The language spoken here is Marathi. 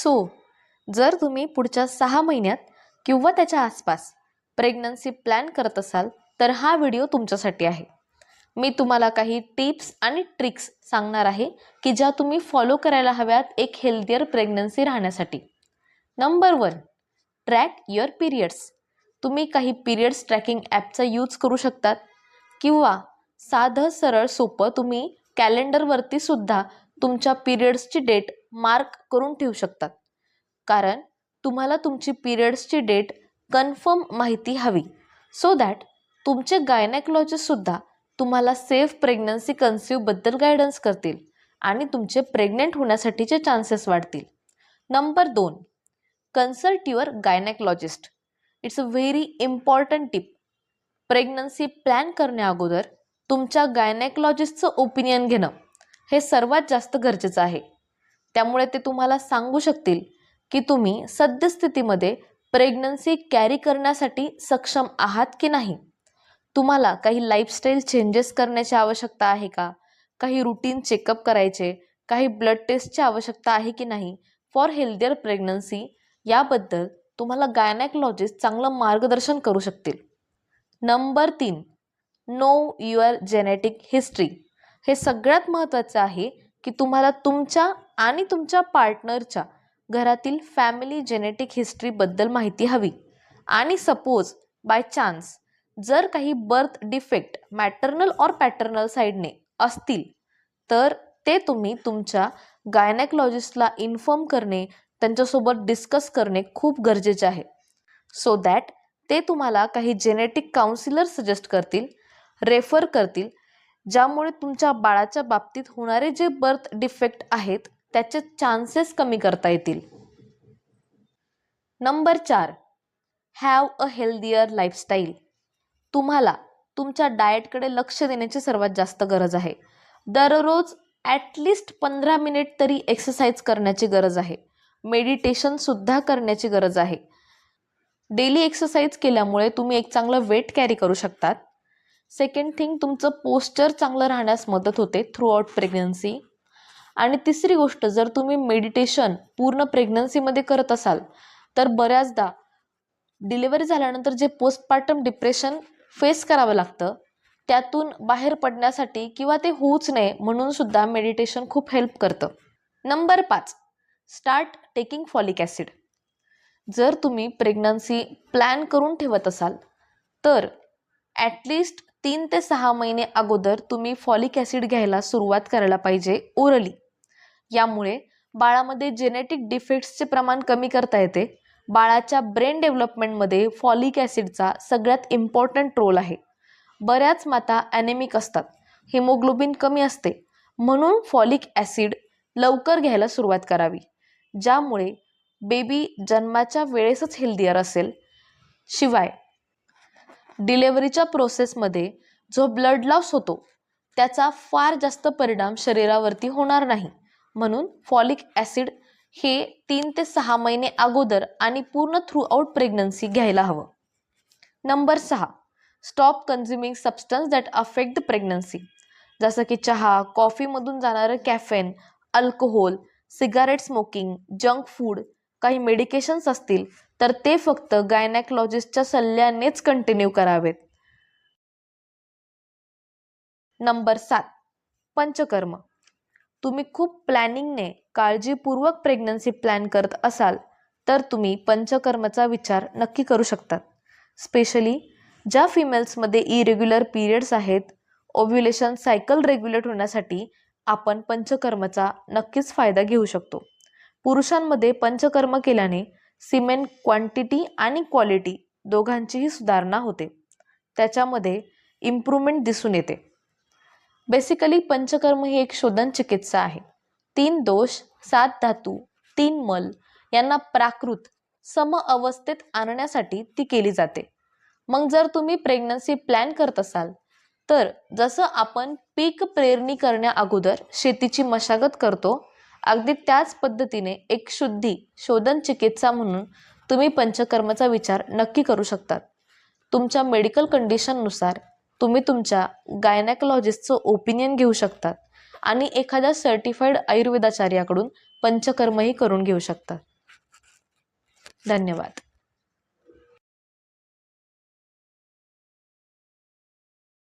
सो जर तुम्ही पुढच्या 6 महिन्यात किंवा त्याच्या आसपास प्रेग्नन्सी प्लॅन करत असाल तर हा व्हिडिओ तुमच्यासाठी आहे. मी तुम्हाला काही टिप्स आणि ट्रिक्स सांगणार आहे की ज्या तुम्ही फॉलो करायला हव्यात एक हेल्दियर प्रेग्नन्सी राहण्यासाठी. Number 1, track your periods. तुम्ही काही पिरियड्स ट्रॅकिंग ॲपचा यूज करू शकतात किंवा साधं सरळ सोपं तुम्ही कॅलेंडरवरती सुद्धा तुमच्या पिरियड्सची डेट मार्क करून ठेवू शकतात. कारण तुम्हाला तुमची पिरियड्सची डेट कन्फर्म माहिती हवी, सो दॅट तुमचे गायनेकॉलॉजिस्टसुद्धा तुम्हाला सेफ प्रेग्नन्सी कन्सिव्हबद्दल गायडन्स करतील आणि तुमचे प्रेग्नेंट होण्यासाठीचे चान्सेस वाढतील. Number 2, consult your gynaecologist. It's a very important tip. Pregnancy plan करण्याअगोदर तुमच्या गायनेकॉलॉजिस्टचं ओपिनियन घेणं हे सर्वात जास्त गरजेचं आहे. त्यामुळे ते तुम्हाला सांगू शकतील की तुम्ही सद्यस्थितीमध्ये प्रेग्नन्सी कॅरी करण्यासाठी सक्षम आहात की नाही. तुम्हाला काही लाईफस्टाईल चेंजेस करण्याची आवश्यकता आहे का, काही रुटीन चेकअप करायचे, काही ब्लड टेस्टची आवश्यकता आहे की नाही फॉर हेल्दियर प्रेग्नन्सी, याबद्दल तुम्हाला गायनेकॉलॉजिस्ट चांगलं मार्गदर्शन करू शकतील. Number 3, know your genetic history. हे सगळ्यात महत्त्वाचं आहे की तुम्हाला तुमच्या आणि तुमच्या पार्टनरच्या घरातील फॅमिली जेनेटिक हिस्ट्रीबद्दल माहिती हवी. आणि सपोज बाय चान्स जर काही birth defect maternal or paternal साईडने असतील तर ते तुम्ही तुमच्या गायनेकॉलॉजिस्टला इन्फॉर्म करणे, त्यांच्यासोबत डिस्कस करणे खूप गरजेचे आहे. सो दॅट ते तुम्हाला काही जेनेटिक काउन्सिलर सजेस्ट करतील, रेफर करतील, ज्यामुळे तुमच्या बाळाच्या बाबतीत होणारे जे बर्थ डिफेक्ट आहेत त्याचे चान्सेस कमी करता येतील. Number 4, have a healthier lifestyle. तुम्हाला तुमच्या डाएटकडे लक्ष देण्याची सर्वात जास्त गरज आहे. दररोज ॲटलिस्ट 15 मिनिट तरी एक्सरसाइज करण्याची गरज आहे. मेडिटेशनसुद्धा करण्याची गरज आहे. डेली एक्सरसाइज केल्यामुळे तुम्ही एक चांगलं वेट कॅरी करू शकतात. सेकंड थिंग, तुमचं पोस्चर चांगलं राहण्यास मदत होते थ्रू आउट प्रेग्नन्सी. आणि तिसरी गोष्ट, जर तुम्ही मेडिटेशन पूर्ण प्रेग्नन्सीमध्ये करत असाल तर बऱ्याचदा डिलिव्हरी झाल्यानंतर जे पोस्टपार्टम डिप्रेशन फेस करावं लागतं त्यातून बाहेर पडण्यासाठी किंवा ते होऊच नये म्हणून सुद्धा मेडिटेशन खूप हेल्प करतं. Number 5, start taking folic acid. जर तुम्ही प्रेग्नन्सी प्लॅन करून ठेवत असाल तर ॲटलिस्ट 3 ते 6 महिने अगोदर तुम्ही फॉलिक ॲसिड घ्यायला सुरुवात करायला पाहिजे ओरली. यामुळे बाळामध्ये जेनेटिक डिफेक्ट्सचे प्रमाण कमी करता येते. बाळाच्या ब्रेन डेव्हलपमेंटमध्ये फॉलिक ॲसिडचा सगळ्यात इम्पॉर्टंट रोल आहे. बऱ्याच माता ॲनेमिक असतात, हिमोग्लोबिन कमी असते, म्हणून फॉलिक ॲसिड लवकर घ्यायला सुरुवात करावी, ज्यामुळे बेबी जन्माच्या वेळेसच हेल्दियर असेल. शिवाय डिलेव्हरीच्या प्रोसेसमध्ये जो ब्लड लॉस होतो त्याचा फार जास्त परिणाम शरीरावरती होणार नाही. म्हणून फॉलिक ॲसिड हे 3 ते 6 महिने अगोदर आणि पूर्ण थ्रू आउट प्रेग्नन्सी घ्यायला हवं. Number 6, stop consuming substance that affect the pregnancy. जसं की चहा, कॉफीमधून जाणारं caffeine, alcohol, cigarette smoking, junk food, काही मेडिकेशन्स असतील तर ते फक्त गायनेकॉलॉजिस्टच्या सल्ल्यानेच कंटिन्यू करावेत. नंबर 7, पंचकर्म. तुम्ही खूप प्लॅनिंगने काळजीपूर्वक प्रेग्नन्सी प्लॅन करत असाल तर तुम्ही पंचकर्मचा विचार नक्की करू शकतात. स्पेशली ज्या फिमेल्समध्ये इरेग्युलर पिरियड्स आहेत, ओव्ह्युलेशन सायकल रेग्युलेट होण्यासाठी आपण पंचकर्मचा नक्कीच फायदा घेऊ शकतो. पुरुषांमध्ये पंचकर्म केल्याने सिमेन क्वांटिटी आणि क्वालिटी दोघांचीही सुधारणा होते. त्याच्यामध्ये इम्प्रूव्हमेंट दिसून येते. बेसिकली पंचकर्म ही एक शोधन चिकित्सा आहे. 3 दोष, 7 धातू, 3 मल यांना प्राकृत सम अवस्थेत आणण्यासाठी ती केली जाते. मग जर तुम्ही प्रेग्नन्सी प्लॅन करत असाल तर जसं आपण पीक पेरणी करण्या अगोदर शेतीची मशागत करतो, अगदी त्याच पद्धतीने एक शोधन चिकित्सा म्हणून तुम्ही पंचकर्मचा विचार नक्की करू शकतात. तुमच्या मेडिकल कंडिशननुसार तुम्ही तुमच्या गायनेकॉलॉजिस्टचं ओपिनियन घेऊ शकतात आणि एखाद्या सर्टिफाईड आयुर्वेदाचार्याकडून पंचकर्मही करून घेऊ शकतात. धन्यवाद.